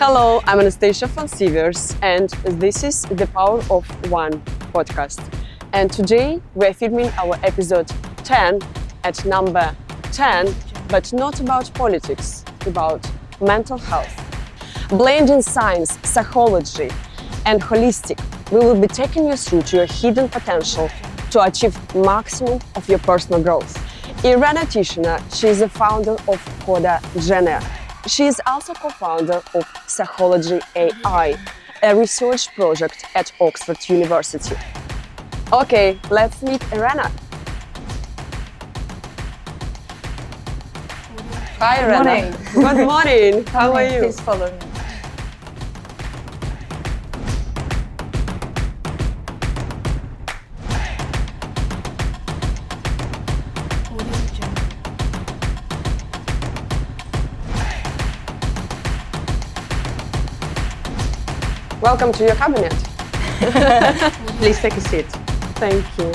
Hello, I'm Anastasia von Sievers, and this is the Power of One podcast. And today we're filming our episode 10 at number 10, but not about politics, about mental health. Blending science, psychology, and holistic, we will be taking you through to your hidden potential to achieve maximum of your personal growth. Irena Tyshyna, she is the founder of Coda Gene. She is also co-founder of Psychology AI, a research project at Oxford University. Okay, let's meet Irena. Hi, Irena. Morning. Good morning. How are you? Please follow me. Welcome to your cabinet. Please take a seat. Thank you.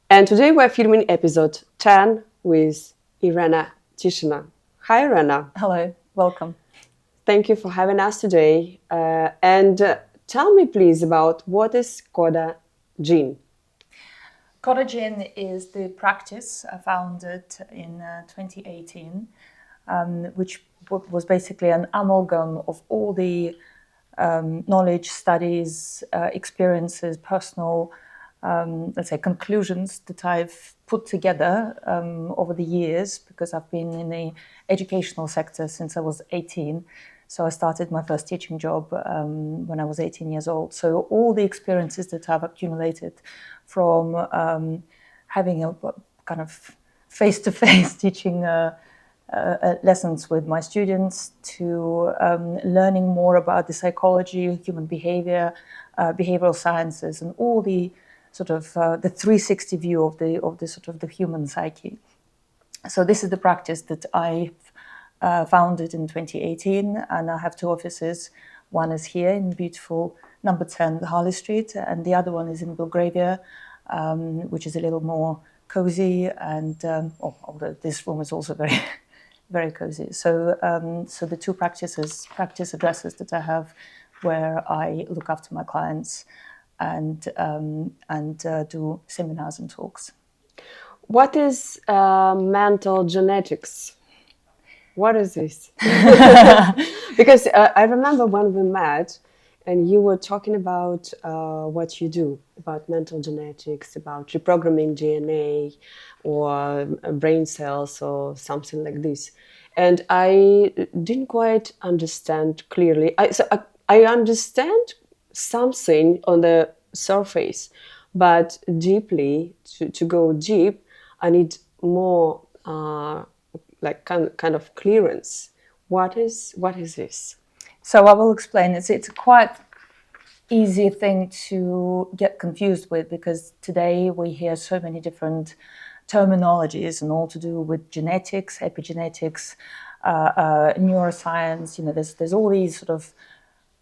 And today we're filming episode 10 with Irena Tyshyna. Hi, Irena. Hello, welcome. Thank you for having us today. And tell me, please, about what is Coda Gene? Coda Gene is the practice I founded in 2018, which was basically an amalgam of all the knowledge, studies, experiences, personal let's say conclusions that I've put together over the years, because I've been in the educational sector since I was 18. So I started my first teaching job when I was 18 years old. So all the experiences that I've accumulated from having a kind of face-to-face teaching lessons with my students to learning more about the psychology, human behavior, behavioral sciences, and all the sort of the 360 view of the sort of the human psyche. So this is the practice that I founded in 2018, and I have two offices. One is here in beautiful number 10 Harley Street, and the other one is in Belgravia, which is a little more cozy, and although this room is also very, very cozy. So so the two practice addresses that I have, where I look after my clients and do seminars and talks. What is mental genetics? What is this? Because I remember when we met and you were talking about what you do, about mental genetics, about reprogramming DNA or brain cells or something like this. And I didn't quite understand clearly. I understand something on the surface, but deeply, to go deep, I need more like kind of clearance. What is this? So I will explain. It's a quite easy thing to get confused with, because today we hear so many different terminologies, and all to do with genetics, epigenetics, neuroscience. You know, there's all these sort of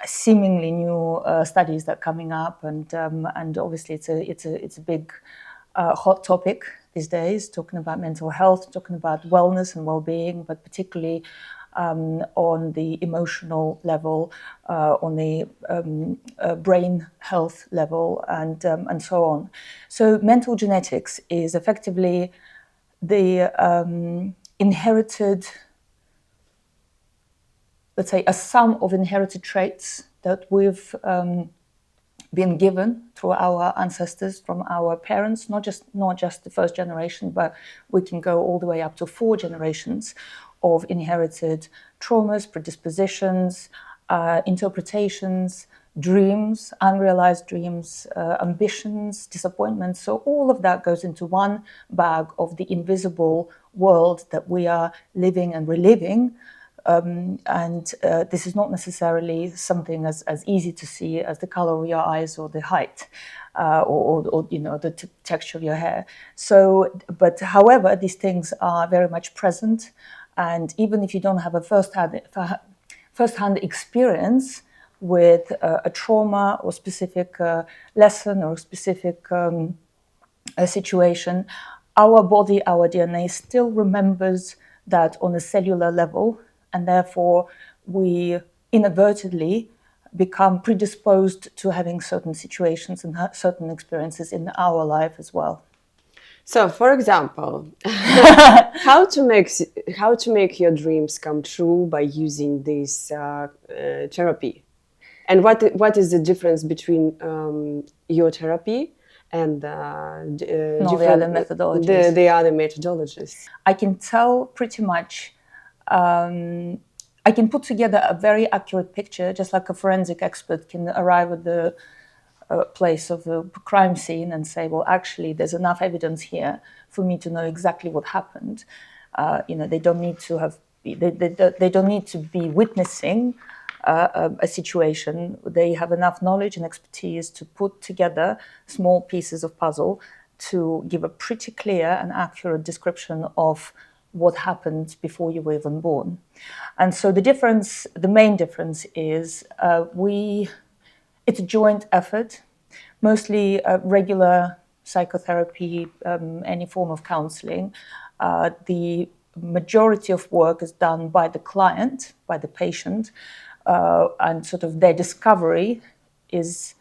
seemingly new studies that are coming up, and obviously it's a big hot topic these days, talking about mental health, talking about wellness and well-being, but particularly on the emotional level, on the brain health level, and so on. So mental genetics is effectively the inherited, let's say, a sum of inherited traits that we've been given through our ancestors, from our parents, not just the first generation, but we can go all the way up to 4 generations of inherited traumas, predispositions, interpretations, dreams, unrealized dreams, ambitions, disappointments. So all of that goes into one bag of the invisible world that we are living and reliving. This is not necessarily something as easy to see as the color of your eyes or the height. or the texture of your hair. So, but however, these things are very much present, and even if you don't have a first-hand experience with a trauma or specific lesson or specific a situation, our body, our DNA still remembers that on a cellular level, and therefore we inadvertently become predisposed to having certain situations and certain experiences in our life as well. So, for example, how to make your dreams come true by using this therapy, and what is the difference between your therapy and the other methodologies? The other methodologies. I can tell pretty much. I can put together a very accurate picture, just like a forensic expert can arrive at the place of the crime scene and say, well, actually, there's enough evidence here for me to know exactly what happened. They don't need to have, they don't need to be witnessing a situation. They have enough knowledge and expertise to put together small pieces of puzzle to give a pretty clear and accurate description of what happened before you were even born. And so the main difference is it's a joint effort, mostly regular psychotherapy, any form of counseling. The majority of work is done by the client, by the patient, and sort of their discovery is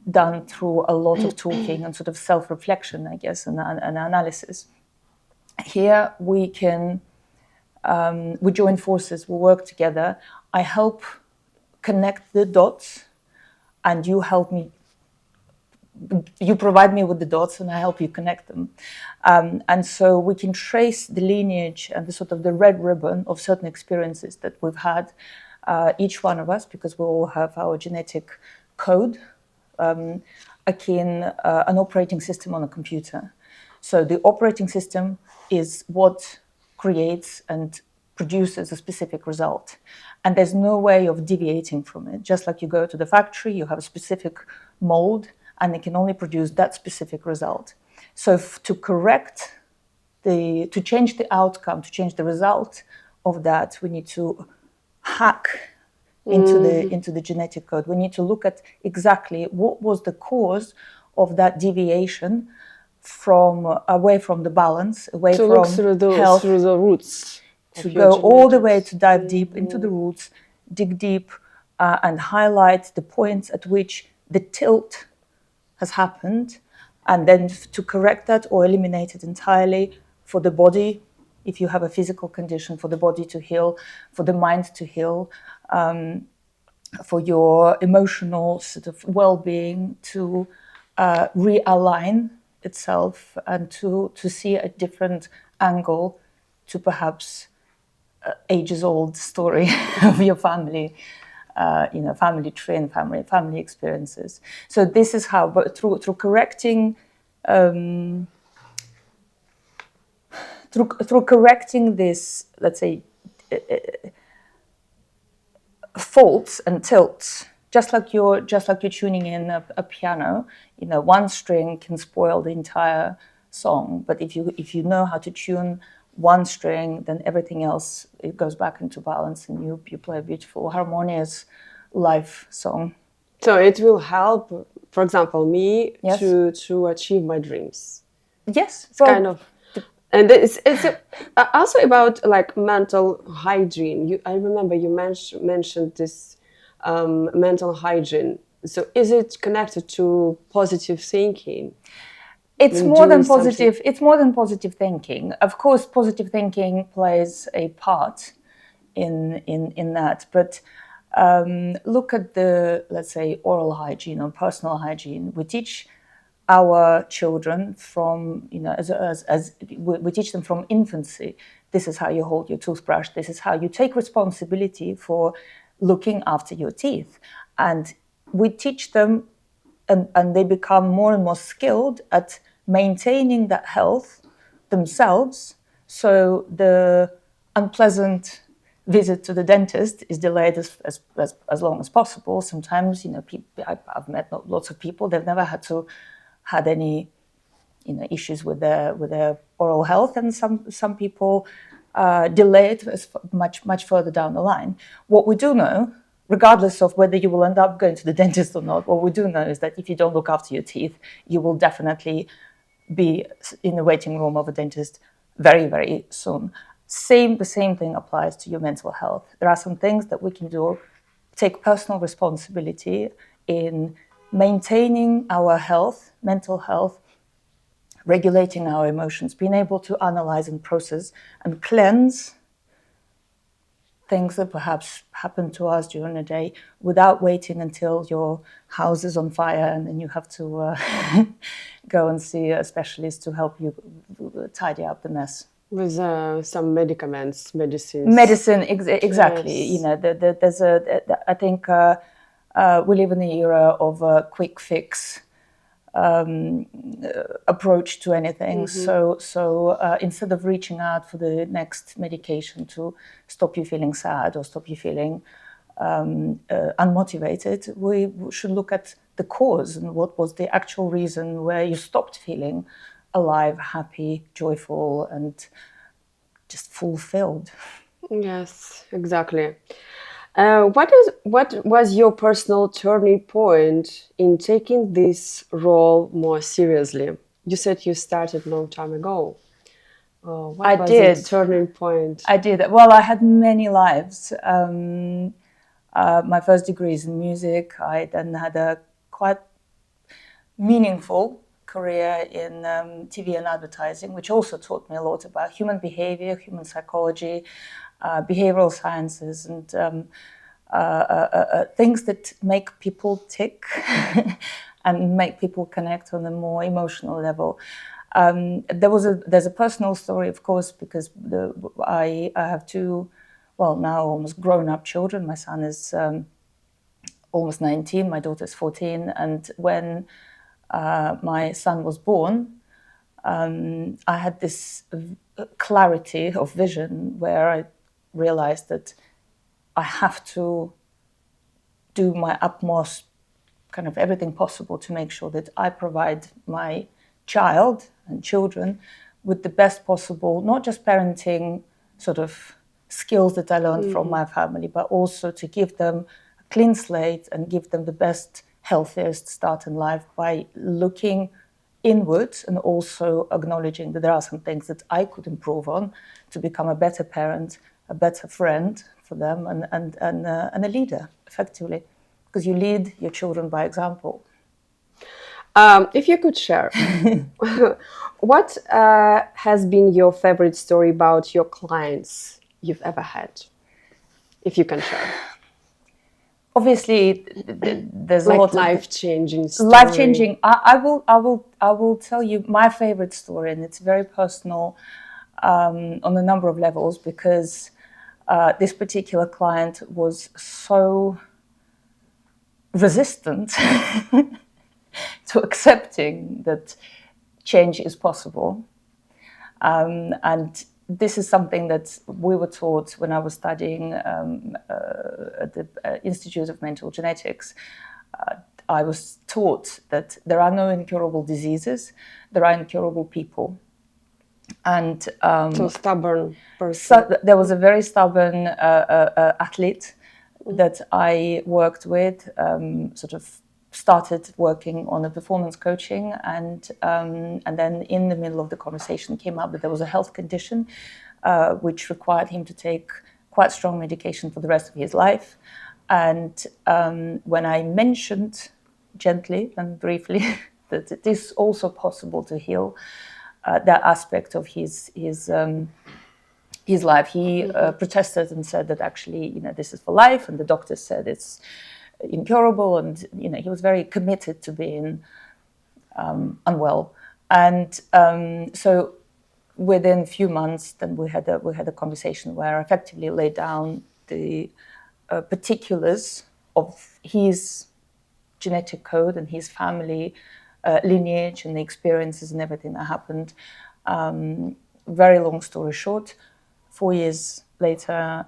done through a lot of talking and sort of self-reflection, I guess, and analysis. Here we can, we join forces, we work together. I help connect the dots, and you help me. You provide me with the dots, and I help you connect them. And so we can trace the lineage and the sort of the red ribbon of certain experiences that we've had, each one of us, because we all have our genetic code, akin an operating system on a computer. So the operating system is what creates and produces a specific result. And there's no way of deviating from it. Just like you go to the factory, you have a specific mold, and it can only produce that specific result. So to change the outcome, to change the result of that, we need to hack into the genetic code. We need to look at exactly what was the cause of that deviation away from the balance, away from look through the roots. To go all the way, to dive deep into the roots, dig deep, and highlight the points at which the tilt has happened, and then to correct that or eliminate it entirely for the body, if you have a physical condition, for the body to heal, for the mind to heal, for your emotional sort of well-being to realign itself, and to see a different angle to perhaps ages-old story of your family, family tree and family experiences. So this is how, but through correcting through correcting this, let's say, faults and tilts, just like you're tuning in a piano, one string can spoil the entire song. But if you know how to tune one string, then everything else, it goes back into balance, and you play a beautiful, harmonious live song. So it will help, for example, me Yes. to achieve my dreams. Yes, It's kind of, and it's also about like mental hygiene. I remember you mentioned this mental hygiene. So is it connected to positive thinking? It's more than positive. It's more than positive thinking. Of course, positive thinking plays a part in that. But look at the, let's say, oral hygiene or personal hygiene. We teach our children from, as we teach them from infancy. This is how you hold your toothbrush. This is how you take responsibility for looking after your teeth. And we teach them, and they become more and more skilled at maintaining that health themselves. So the unpleasant visit to the dentist is delayed as long as possible. Sometimes, I've met lots of people, they've never had any issues with their oral health, and some people delay it much further down the line. What we do know, regardless of whether you will end up going to the dentist or not, what we do know is that if you don't look after your teeth, you will definitely be in the waiting room of a dentist very, very soon. The same thing applies to your mental health. There are some things that we can do, take personal responsibility in maintaining our health, mental health, regulating our emotions, being able to analyze and process and cleanse things that perhaps happen to us during the day without waiting until your house is on fire and then you have to go and see a specialist to help you tidy up the mess. With some medicines. Exactly. Yes. I think we live in the era of a quick fix approach to anything. Mm-hmm. So instead of reaching out for the next medication to stop you feeling sad or stop you feeling unmotivated, we should look at the cause and what was the actual reason where you stopped feeling alive, happy, joyful, and just fulfilled. Yes, exactly. What was your personal turning point in taking this role more seriously? You said you started a long time ago. What was the turning point? I did. Well, I had many lives. My first degree is in music. I then had a quite meaningful career in TV and advertising, which also taught me a lot about human behavior, human psychology, behavioral sciences, and things that make people tick and make people connect on a more emotional level. There's a personal story, of course, because I have two, now almost grown-up children. My son is almost 19, my daughter's 14, and when my son was born, I had this clarity of vision where I realized that I have to do my utmost, kind of everything possible to make sure that I provide my child and children with the best possible, not just parenting sort of skills that I learned from my family, but also to give them a clean slate and give them the best, healthiest start in life by looking inwards and also acknowledging that there are some things that I could improve on to become a better parent, a better friend for them, and a leader, effectively, because you lead your children by example. If you could share, what has been your favorite story about your clients you've ever had, if you can share? Obviously, there's like a lot life-changing story. Life-changing. I will tell you my favorite story, and it's very personal on a number of levels, because this particular client was so resistant to accepting that change is possible. And this is something that we were taught when I was studying at the Institute of Mental Genetics. I was taught that there are no incurable diseases, there are incurable people. And so stubborn person. So there was a very stubborn athlete that I worked with, sort of started working on a performance coaching, and then in the middle of the conversation came up that there was a health condition which required him to take quite strong medication for the rest of his life. And when I mentioned gently and briefly that it is also possible to heal that aspect of his life, he protested and said that actually, this is for life, and the doctor said it's incurable, and he was very committed to being unwell. And so within a few months, then we had a conversation where I effectively laid down the particulars of his genetic code and his family lineage and the experiences and everything that happened. Very long story short, 4 years later,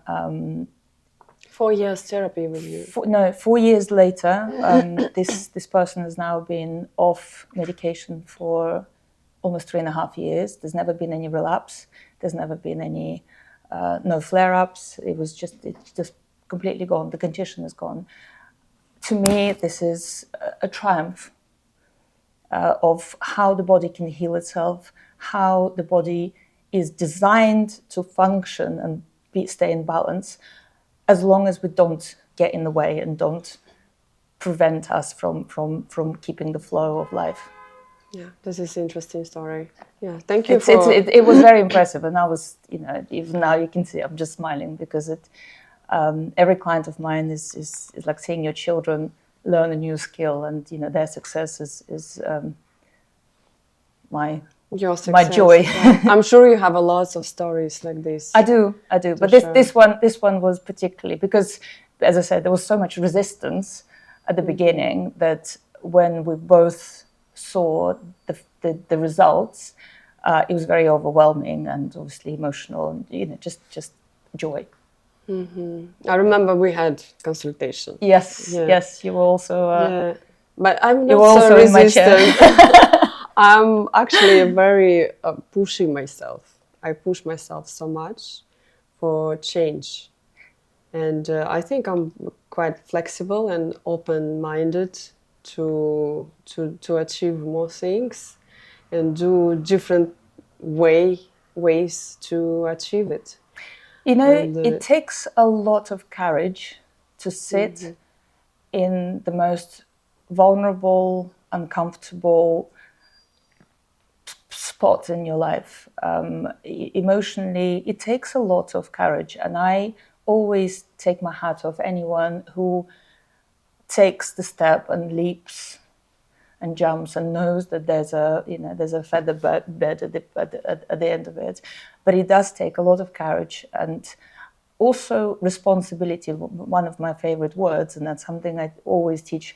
4 years therapy with you. 4 years later, this person has now been off medication for almost 3.5 years. There's never been any relapse. There's never been any no flare-ups. It's just completely gone. The condition is gone. To me, this is a triumph of how the body can heal itself, how the body is designed to function and stay in balance, as long as we don't get in the way and don't prevent us from keeping the flow of life. Yeah, this is an interesting story. Yeah, thank you it was very impressive, and I was, even now you can see I'm just smiling because every client of mine is like seeing your children learn a new skill, and their success is my joy. Yeah. I'm sure you have a lot of stories like this. I do. But this one was particularly because, as I said, there was so much resistance at the beginning that when we both saw the results, it was very overwhelming and obviously emotional, and just joy. Mm-hmm. I remember we had consultation. Yes, you were also. Yeah, but I'm not so resistant. I'm actually very pushing myself. I push myself so much for change, and I think I'm quite flexible and open-minded to achieve more things and do different ways to achieve it. It takes a lot of courage to sit in the most vulnerable, uncomfortable spots in your life. Emotionally, it takes a lot of courage, and I always take my hat off anyone who takes the step and leaps and jumps and knows that there's a feather bed at the end of it. But it does take a lot of courage and also responsibility, one of my favorite words, and that's something I always teach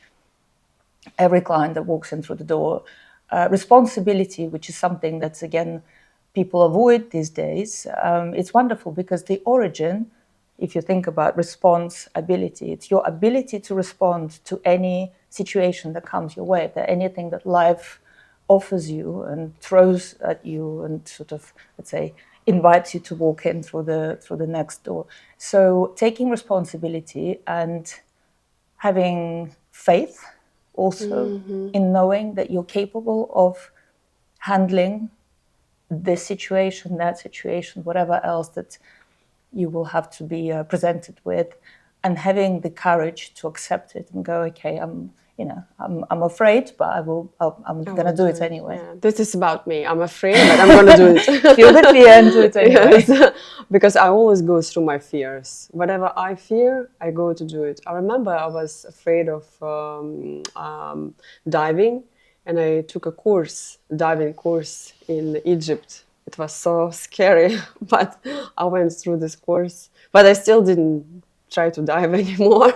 every client that walks in through the door. Responsibility, which is something that's, again, people avoid these days. It's wonderful because the origin, if you think about response ability, it's your ability to respond to any situation that comes your way, that anything that life offers you and throws at you and sort of, let's say, invites you to walk in through the next door. So taking responsibility and having faith also in knowing that you're capable of handling this situation, that situation, whatever else that you will have to be presented with, and having the courage to accept it and go, okay, I'm afraid, but I'm going to do it anyway. Yeah. This is about me. I'm afraid, but I'm going to do it. Feel the fear and do it anyway. Yes. Because I always go through my fears. Whatever I fear, I go to do it. I remember I was afraid of diving, and I took a diving course in Egypt. It was so scary, but I went through this course. But I still didn't try to dive anymore.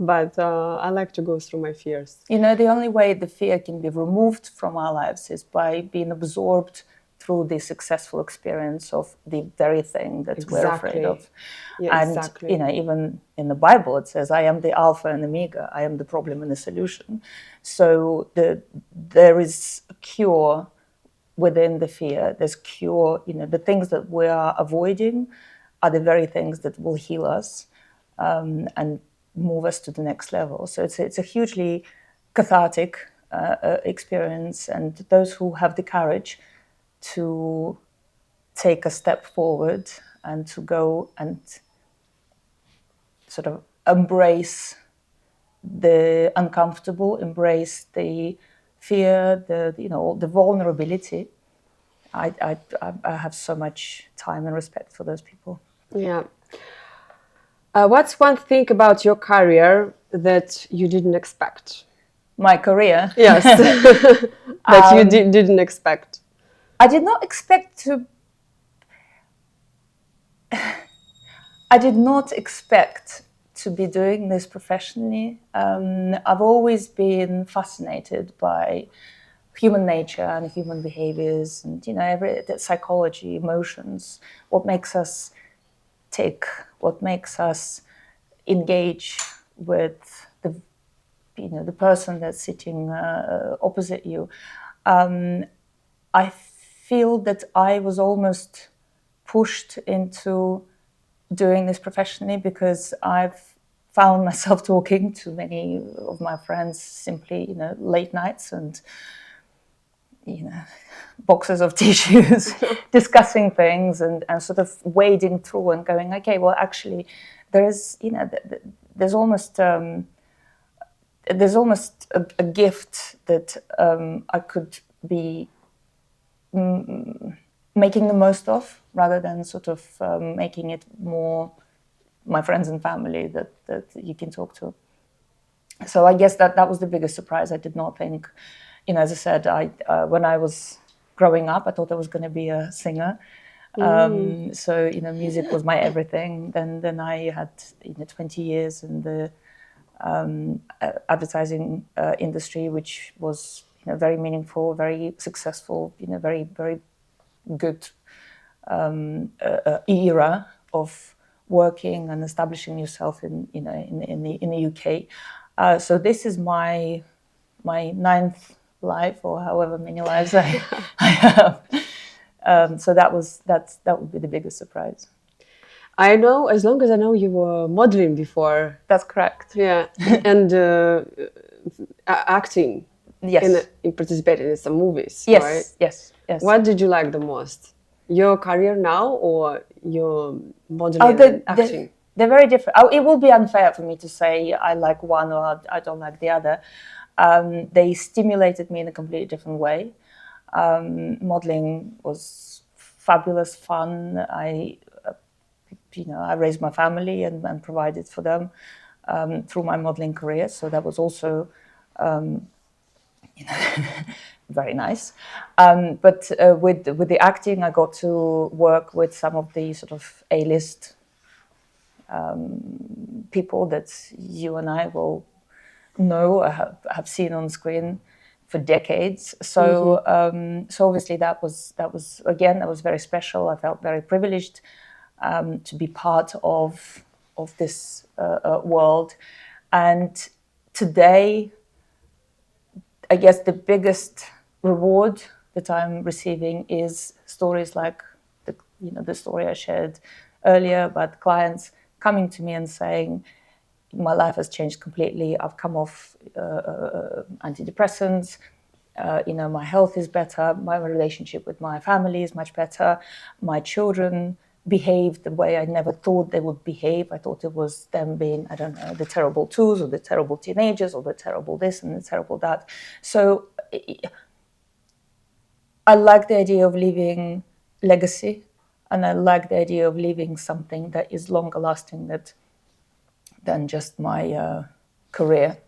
But I like to go through my fears. The only way the fear can be removed from our lives is by being absorbed through the successful experience of the very thing that we're afraid of. Yeah, and, exactly. Even in the Bible, it says, I am the Alpha and Omega. I am the problem and the solution. So there is a cure within the fear. There's cure, the things that we are avoiding are the very things that will heal us and move us to the next level. So it's a hugely cathartic experience, and those who have the courage to take a step forward and to go and sort of embrace the uncomfortable, embrace the fear, the vulnerability. I have so much time and respect for those people. Yeah. What's one thing about your career that you didn't expect? My career? Yes. That you didn't expect. I did not expect to... I did not expect to be doing this professionally. I've always been fascinated by human nature and human behaviors and, psychology, emotions, what makes us tick, what makes us engage with the person that's sitting opposite you. I feel that I was almost pushed into doing this professionally because I've found myself talking to many of my friends simply, late nights and, boxes of tissues, discussing things and sort of wading through and going, okay, well, actually, there's almost a gift that I could be making the most of, rather than sort of making it more my friends and family that you can talk to. So I guess that was the biggest surprise. I did not think, as I said, when I was growing up, I thought I was going to be a singer. So music was my everything. Then I had 20 years in the advertising industry, which was very meaningful, very successful, very very good era of working and establishing yourself in the UK. So this is my ninth life, or however many lives I have. So that would be the biggest surprise. I know, as long as I know, you were modeling before. That's correct. Yeah, and acting. Yes. In participating in some movies. Yes. Right? Yes. What did you like the most? Your career now or your modeling and acting? They're very different. It will be unfair for me to say I like one or I don't like the other. They stimulated me in a completely different way. Modeling was fabulous fun. I raised my family and provided for them through my modeling career. So that was also very nice. But with the acting, I got to work with some of the sort of A-list people that you and I will know, have seen on screen for decades. So so obviously that was very special. I felt very privileged to be part of this world. And today, I guess the biggest reward that I'm receiving is stories like the story I shared earlier about clients coming to me and saying, my life has changed completely. I've come off antidepressants. My health is better. My relationship with my family is much better. My children behave the way I never thought they would behave. I thought it was them being, I don't know, the terrible twos or the terrible teenagers or the terrible this and the terrible that. So I like the idea of leaving legacy, and I like the idea of leaving something that is longer lasting than just my career.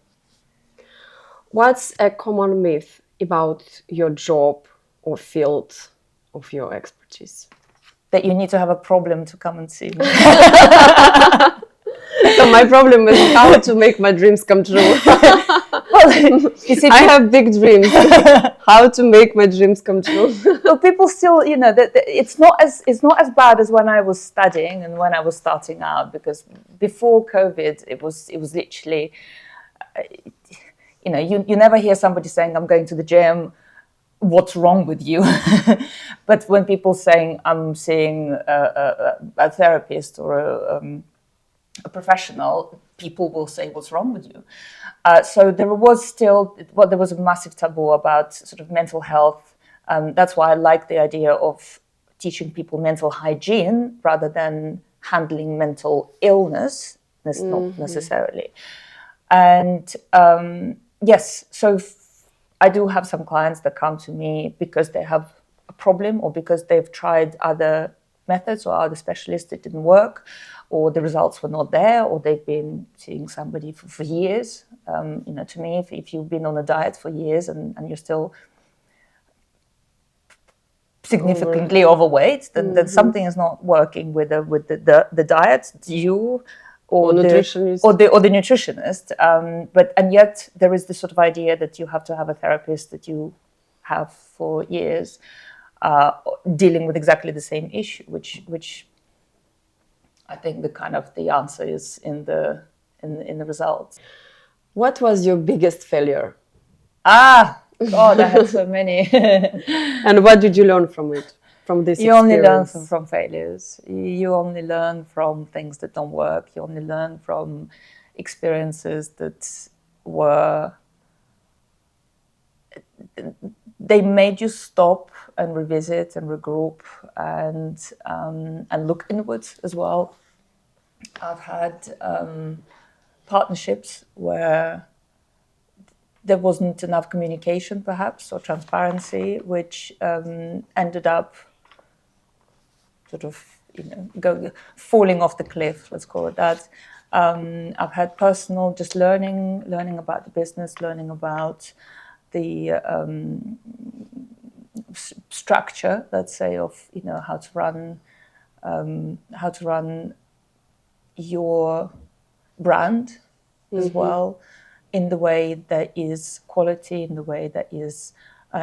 What's a common myth about your job or field of your expertise? That you need to have a problem to come and see me. So my problem is how to make my dreams come true. Well, you see, I have big dreams. How to make my dreams come true? Well, people still, it's not as bad as when I was studying and when I was starting out, because before COVID, it was literally, you never hear somebody saying, "I'm going to the gym. What's wrong with you?" But when people saying, "I'm seeing a therapist or a professional," people will say, "What's wrong with you?" So there was a massive taboo about sort of mental health. That's why I like the idea of teaching people mental hygiene rather than handling mental illness, not necessarily. And yes, so I do have some clients that come to me because they have a problem or because they've tried other methods or other specialists that didn't work, or the results were not there, or they've been seeing somebody for years. To me, if you've been on a diet for years and you're still significantly overweight, then something is not working with the diet, you or the nutritionist. And yet there is this sort of idea that you have to have a therapist that you have for years dealing with exactly the same issue, which I think the answer is in the results. What was your biggest failure? God, I had so many. And what did you learn from it? From this You experience? only learn from failures. You only learn from things that don't work. You only learn from experiences that were... They made you stop and revisit and regroup and look inwards as well. I've had partnerships where there wasn't enough communication, perhaps, or transparency, which ended up sort of, falling off the cliff. Let's call it that. I've had personal, just learning about the business, learning about the structure, let's say, of how to run your brand as well, in the way that is quality, in the way that is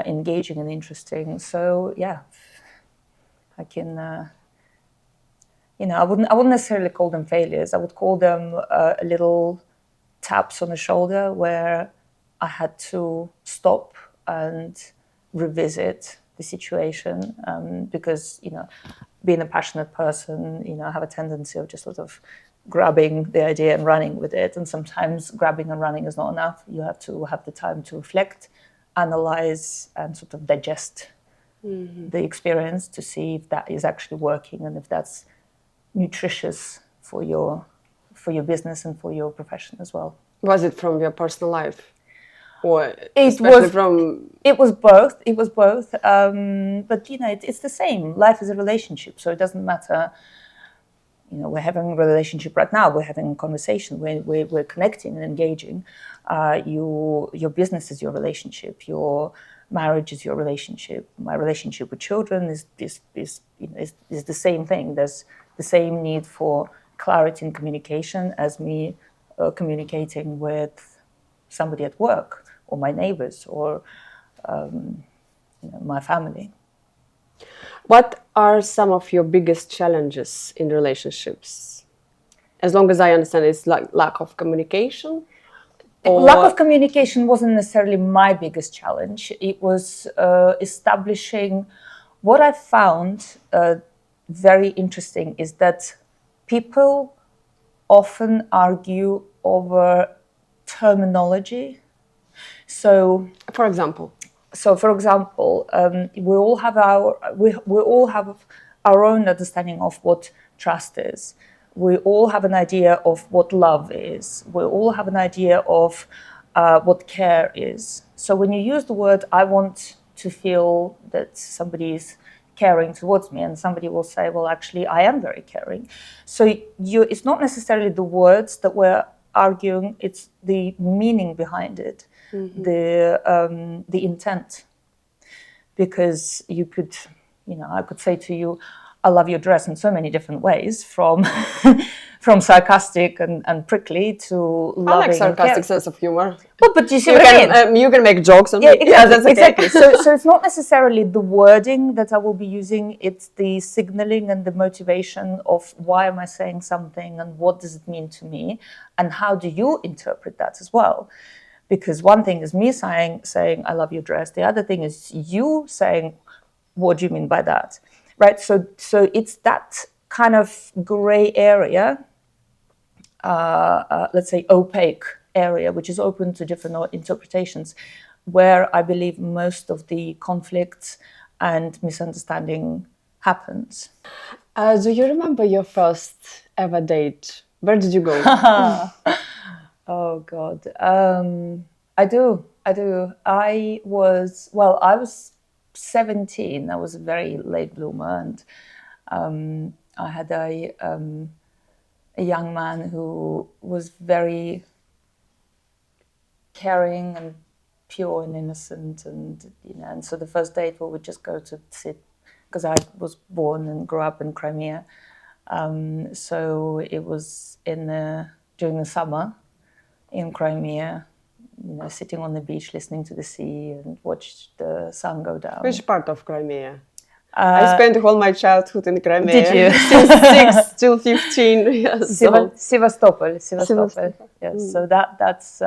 engaging and interesting. So yeah, I can, I wouldn't necessarily call them failures. I would call them a little taps on the shoulder where I had to stop and revisit the situation, because, being a passionate person, I have a tendency of just sort of grabbing the idea and running with it. And sometimes grabbing and running is not enough. You have to have the time to reflect, analyze, and sort of digest the experience to see if that is actually working and if that's nutritious for your business and for your profession as well. Was it from your personal life? Or It was both. But it's the same. Life is a relationship, so it doesn't matter. We're having a relationship right now. We're having a conversation. We're connecting and engaging. Your business is your relationship. Your marriage is your relationship. My relationship with children is the same thing. There's the same need for clarity and communication as me communicating with somebody at work, or my neighbors, or my family. What are some of your biggest challenges in relationships? As long as I understand, it's like lack of communication? Lack of communication wasn't necessarily my biggest challenge. It was establishing... What I found very interesting is that people often argue over terminology. So, for example, we all have our own understanding of what trust is. We all have an idea of what love is. We all have an idea of what care is. So when you use the word, I want to feel that somebody is caring towards me, and somebody will say, well, actually, I am very caring. So it's not necessarily the words that we're arguing, it's the meaning behind it, the intent. Because you could, I could say to you, I love your dress in so many different ways, from sarcastic and prickly to loving. I like sarcastic sense of humor. But you see what I mean? You can make jokes on me. Exactly. Yeah, that's okay. Exactly. So it's not necessarily the wording that I will be using, it's the signaling and the motivation of why am I saying something and what does it mean to me and how do you interpret that as well. Because one thing is me saying I love your dress. The other thing is you saying, what do you mean by that? Right? So it's that kind of gray area, let's say opaque area, which is open to different interpretations, where I believe most of the conflicts and misunderstanding happens. Do you remember your first ever date? Where did you go? Oh, God. I do. I was 17. I was a very late bloomer, and I had a young man who was very caring and pure and innocent, and so the first date we would just go to sit, because I was born and grew up in Crimea. So it was during the summer in Crimea, sitting on the beach, listening to the sea and watch the sun go down. Which part of Crimea? I spent all my childhood in Crimea. Did you? Since 6 till 15 years old. Sevastopol. Sevastopol. Yes. So that's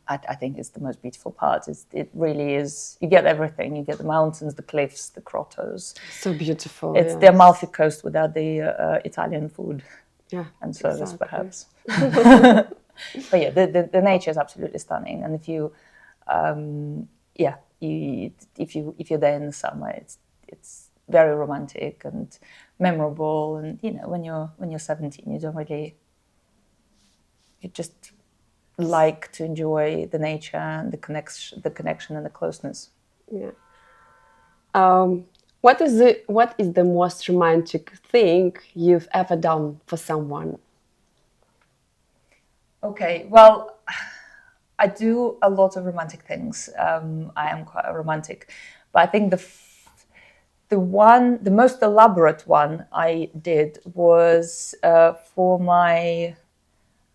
I think it's the most beautiful part. It really is. You get everything. You get the mountains, the cliffs, the grottos. So beautiful. It's the Amalfi Coast without the Italian food and service, perhaps. But yeah, the nature is absolutely stunning. And if you, if you're there in the summer, it's very romantic and memorable. And when you're 17, you just like to enjoy the nature and the connection and the closeness. Yeah. What is the most romantic thing you've ever done for someone? Okay, well, I do a lot of romantic things. I am quite a romantic, but I think the most elaborate one I did was for my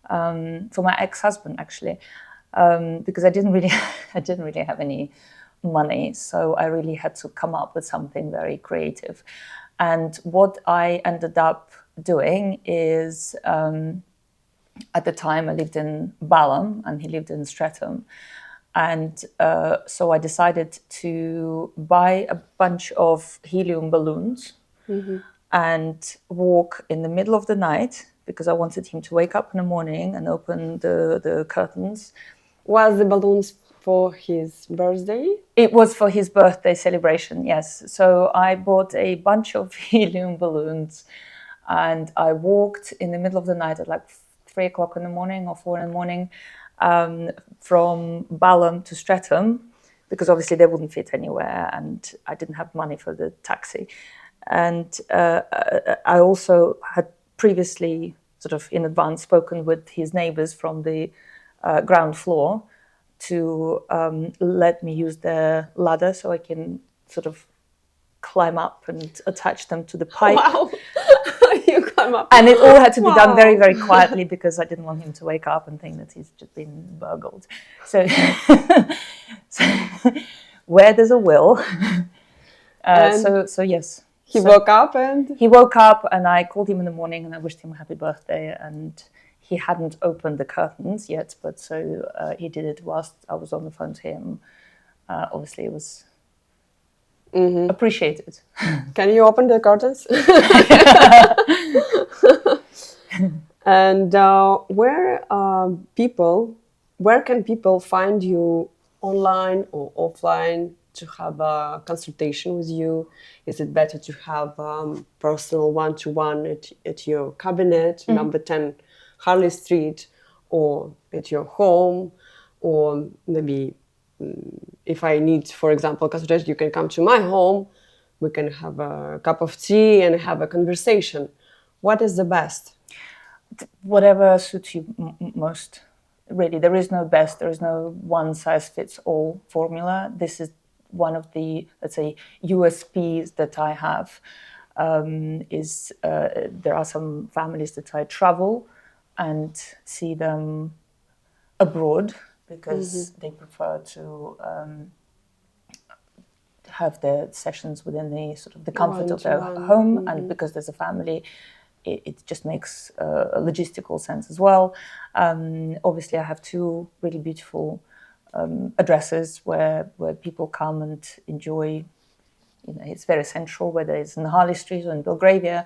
ex-husband, actually, because I didn't really have any money, so I really had to come up with something very creative. And what I ended up doing is, at the time I lived in Balham and he lived in Streatham, and so I decided to buy a bunch of helium balloons and walk in the middle of the night, because I wanted him to wake up in the morning and open the curtains. Was the balloons for his birthday? It was for his birthday celebration, yes. So I bought a bunch of helium balloons and I walked in the middle of the night at like 3 o'clock in the morning or 4 in the morning from Balham to Streatham, because obviously they wouldn't fit anywhere and I didn't have money for the taxi. And I also had previously sort of in advance spoken with his neighbors from the ground floor to let me use their ladder so I can sort of climb up and attach them to the pipe. Wow. You climb up. And it all had to be done very, very quietly because I didn't want him to wake up and think that he's just been burgled. So, where there's a will. So yes. He woke up and I called him in the morning and I wished him a happy birthday, and he hadn't opened the curtains yet, but so he did it whilst I was on the phone to him. Obviously it was appreciated. Can you open the curtains? And where can people find you, online or offline, to have a consultation with you? Is it better to have personal one-to-one at your cabinet, number 10 Harley Street, or at your home, or maybe if I need, for example, consultation, you can come to my home, we can have a cup of tea and have a conversation. What is the best? Whatever suits you most. Really, there is no best, there is no one-size-fits-all formula. This is one of the, let's say, USPs that I have, there are some families that I travel and see them abroad because they prefer to have their sessions within the sort of the comfort of their home, and because there's a family, it just makes a logistical sense as well. Obviously, I have 2 really beautiful addresses where people come and enjoy. It's very central, whether it's in Harley Street or in Belgravia.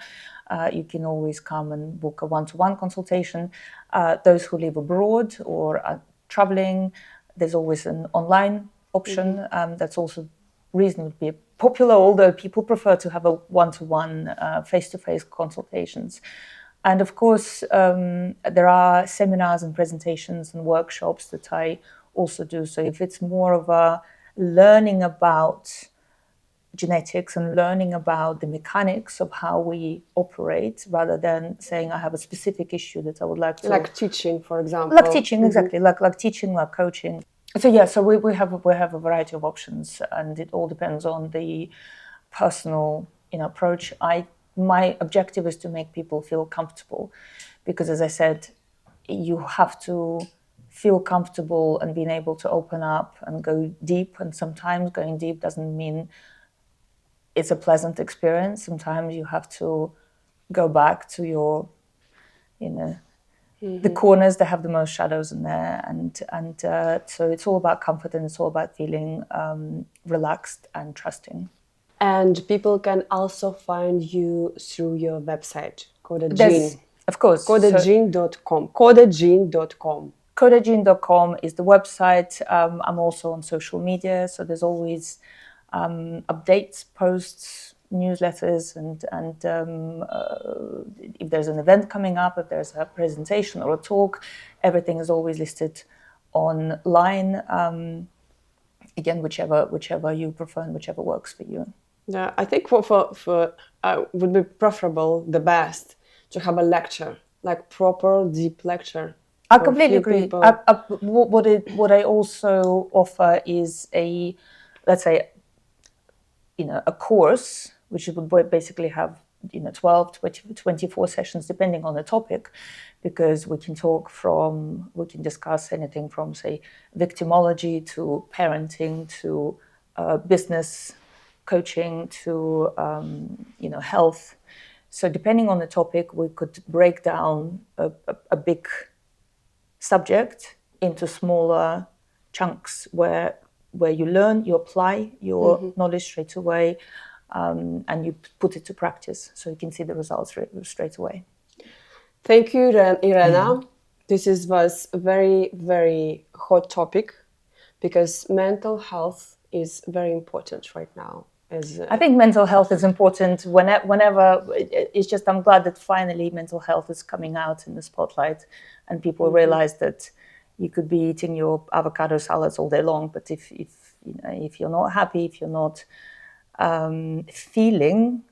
You can always come and book a one-to-one consultation. Those who live abroad or are traveling, there's always an online option that's also reasonably popular, although people prefer to have a one-to-one face-to-face consultations. And of course, there are seminars and presentations and workshops that I also do. So if it's more of a learning about genetics and learning about the mechanics of how we operate, rather than saying I have a specific issue that I would like to... Like teaching, for example. Like teaching, exactly. Like teaching, like coaching. So yeah, so we have a variety of options, and it all depends on the personal approach. My objective is to make people feel comfortable, because as I said, you have to feel comfortable and being able to open up and go deep. And sometimes going deep doesn't mean it's a pleasant experience. Sometimes you have to go back to your, the corners that have the most shadows in there, and so it's all about comfort, and it's all about feeling relaxed and trusting. And people can also find you through your website, Coda Gene. Of course. Codagene.com. Codagene.com. Codagene.com is the website. I'm also on social media, so there's always updates, posts, newsletters, and if there's an event coming up, if there's a presentation or a talk, everything is always listed online. Again, whichever you prefer and whichever works for you. Yeah, I think for would be preferable, the best, to have a lecture, like proper deep lecture. I completely agree. What I also offer is let's say, a course, which would basically have 12, 20, 24 sessions, depending on the topic, because we can discuss anything from, say, victimology to parenting to business coaching to health. So depending on the topic, we could break down a big subject into smaller chunks where you learn, you apply your knowledge straight away, and you put it to practice, so you can see the results straight away. Thank you, Irena. This was a very, very hot topic, because mental health is very important right now. I think mental health is important whenever. It's just, I'm glad that finally mental health is coming out in the spotlight, and people realize that you could be eating your avocado salads all day long, but if you're not happy, if you're not feeling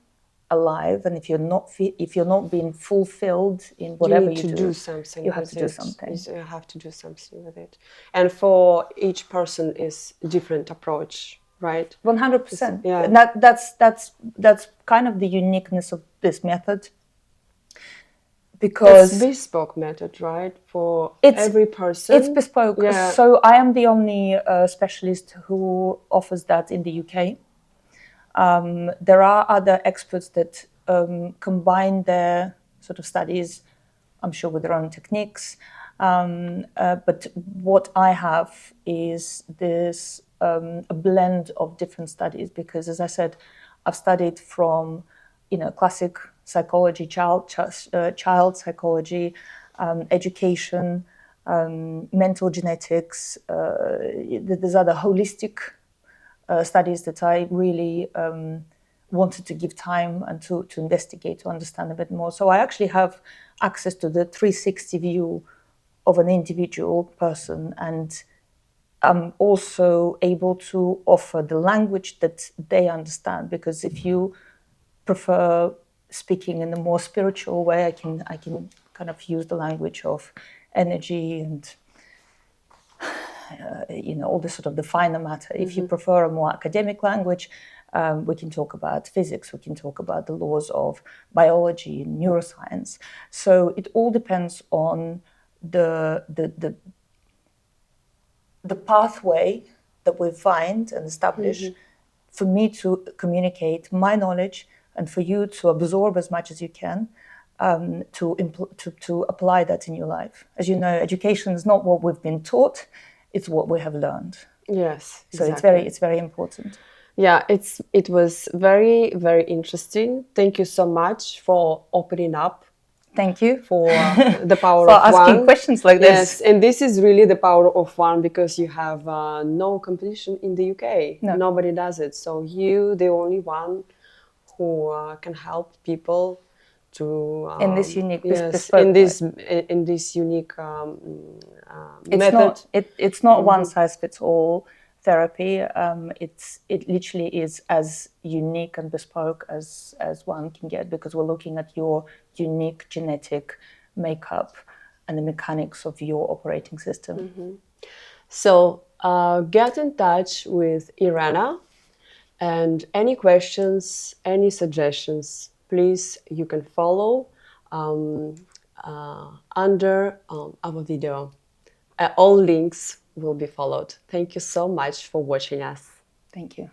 alive, and if you're not being fulfilled in whatever you do something. You have to do something. You have to do something with it, and for each person is a different approach. Right, 100%. Yeah, and that's kind of the uniqueness of this method, because it's bespoke method, right? For every person, it's bespoke. Yeah. So I am the only specialist who offers that in the UK. There are other experts that combine their sort of studies, I'm sure, with their own techniques. But what I have is this a blend of different studies, because, as I said, I've studied from classic psychology, child psychology, education, mental genetics. There's other holistic studies that I really wanted to give time and to investigate, to understand a bit more. So I actually have access to the 360 view of an individual person, and I'm also able to offer the language that they understand, because if you prefer speaking in a more spiritual way, I can kind of use the language of energy and all this sort of the finer matter. If you prefer a more academic language, we can talk about physics, we can talk about the laws of biology and neuroscience. So it all depends on the pathway that we find and establish for me to communicate my knowledge, and for you to absorb as much as you can, to apply that in your life. As you know, education is not what we've been taught, it's what we have learned. Yes, so exactly. it's very important. Yeah, it was very, very interesting. Thank you so much for opening up. Thank you for the power for of asking one. questions like this. Yes, and this is really the power of one, because you have no competition in the UK. No. Nobody does it. So you, the only one who can help people to in this unique in this unique method. It's not one size fits all therapy. It literally is as unique and bespoke as one can get, because we're looking at your unique genetic makeup and the mechanics of your operating system. So get in touch with Irena, and any questions, any suggestions, please, you can follow under our video. All links will be followed. Thank you so much for watching us. Thank you.